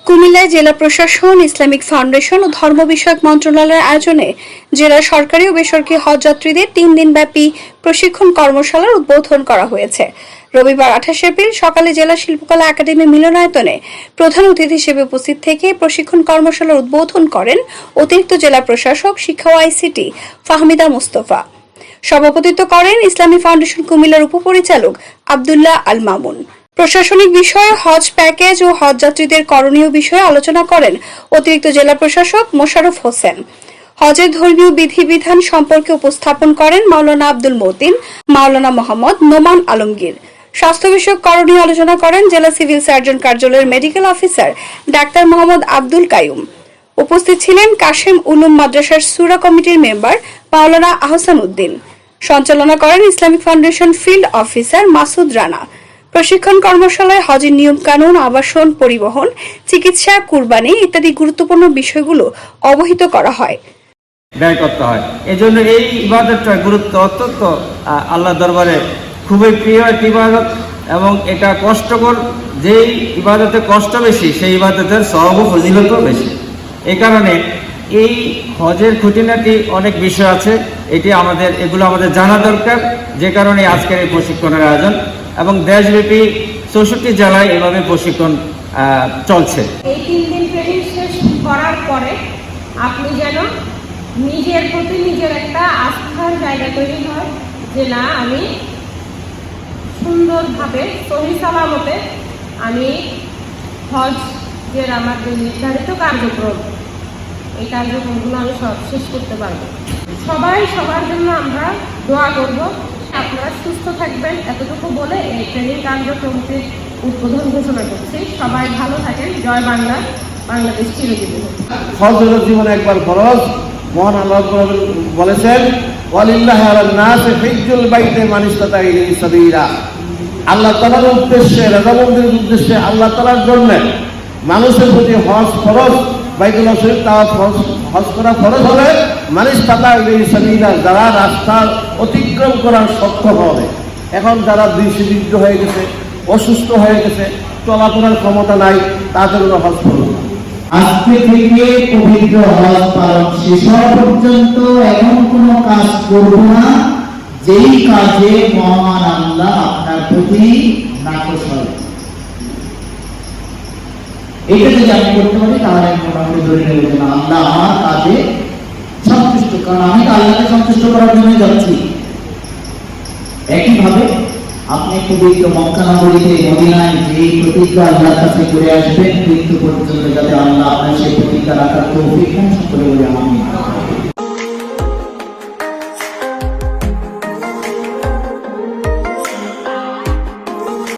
কুমিল্লায় জেলা প্রশাসন, ইসলামিক ফাউন্ডেশন ও ধর্ম বিষয়ক মন্ত্রণালয়ের আয়োজনে জেলার সরকারি ও বেসরকারি হজ যাত্রীদের 3 দিনব্যাপী প্রশিক্ষণ কর্মশালার উদ্বোধন করা হয়েছে। রবিবার 28 এপ্রিল সকালে জেলা শিল্পকলা একাডেমি মিলনায়তনে প্রধান অতিথি হিসেবে উপস্থিত থেকে প্রশিক্ষণ কর্মশালার উদ্বোধন করেন অতিরিক্ত জেলা প্রশাসক শিক্ষা ও আইসিটি ফাহমিদা মুস্তফা। সভাপতিত্ব করেন ইসলামী ফাউন্ডেশন কুমিল্লার উপপরিচালক আব্দুল্লাহ আল মামুন। প্রশাসনিক বিষয়ে হজ প্যাকেজ ও হজ যাত্রীদের করণীয় বিষয়ে আলোচনা করেন অতিরিক্ত জেলা প্রশাসক মোশাররফ হোসেন। হজের ধর্মীয় বিধিবিধান সম্পর্কে উপস্থাপন করেন মাওলানা আব্দুল মতিন, মাওলানা মোহাম্মদ নোমান আলমগীর। স্বাস্থ্য বিষয়ক করণীয় আলোচনা করেন জেলা সিভিল সার্জন কার্যালয়ের medical officer doctor Mohammad Abdul Kaiyum. উপস্থিত ছিলেন কাশেম উলুম মাদ্রাসার সূরা কমিটির মেম্বার মাওলানা আহসান উদ্দিন। সঞ্চালনা করেন Islamic foundation field officer Masud Rana. প্রশিক্ষণ কর্মশালায় হজের নিয়ম কানুন, আবাসন, পরিবহন, চিকিৎসা, কুরবানি ইত্যাদি গুরুত্বপূর্ণ বিষয়গুলো অবহিত করা হয়। ব্যয় করতে হয়। এজন্য এই ইবাদতটার গুরুত্ব অত্যন্ত আল্লাহ দরবারে খুবই প্রিয় একটি ইবাদত এবং এটা কষ্টকর। যেই ইবাদতে কষ্ট বেশি সেই ইবাদতের সওয়াব ও ফজিলতও বেশি। এই কারণে এই হজের খুঁটিনাটি অনেক বিষয় আছে, এগুলো আমাদের জানা দরকার। যে কারণে আজকের এই প্রশিক্ষণের আয়োজন এবং দেশব্যাপী 64 জেলায় এভাবে প্রশিক্ষণ চলছে। এই 3 দিন ট্রেনিং শেষ করার পরে আপনি যেন নিজের প্রতি নিজের একটা আস্থার জায়গা তৈরি হয় যে না, আমি সুন্দরভাবে সহি সালামতে আমি হজের আমার যে নির্ধারিত কার্যক্রম, এই কার্যক্রমগুলো আমি সব শেষ করতে পারবো। সবাই সবার জন্য আমরা দোয়া করব। আপনারা সুস্থ থাকবেন, এতটুকু বলে এই ট্রেনিং কার্যক্রমটির উদ্বোধন ঘোষণা করছি। সবাই ভালো থাকেন। জয় বাংলা, বাংলাদেশ চিরজীবী হোক। হজ হলো জীবনে একবার ফরজ। মহান আল্লাহ বলেছেন, ওয়ালিল্লাহি আলান নাসি হিজ্জুল বাইতি মান ইসতাতা ইলাইহি সাবিলা। আল্লাহ তাআলার উদ্দেশ্যে, রাজামন্দির উদ্দেশ্যে, আল্লাহ তাআলার জন্য মানুষের প্রতি হজ ফরজ। বাইতুল্লাহ শরীফ তাওয়াফ হজ করা ফরজ হলে মান ইসতাতা ইলাইহি সাবিলা, যারা রাস্তা অতিক্রম করার সক্ষম হবে। এখন যারা দৃষ্টিবিদ্ধ হয়ে গেছে, অসুস্থ হয়ে গেছে, চলাফেরার ক্ষমতা নাই, তাদের হজ ফরজ। আজকে থেকে পবিত্র হজ পালন শেষ হওয়া পর্যন্ত এমন কোন কাজ করব না যেই কাজে মহান আল্লাহ আপনার প্রতি নাখোশ হয়। এটা যদি আমি করতে পারি তাহলে আমি মোটামুটি ধরে নেব যে আল্লাহ আমার কাজে সন্তুষ্ট, কারণ আমি তো আল্লাহকে সন্তুষ্ট করার জন্য যাচ্ছি। একইভাবে আপনি পবিত্র মক্কা নগরীতে মদিনায় যে প্রতিজ্ঞা আল্লাহর কাছে করে আসবেন, মৃত্যু পর্যন্ত যাতে আল্লাহ আপনার সেই প্রতিজ্ঞা রাখার তৌফিক দান করে বলে আমিন।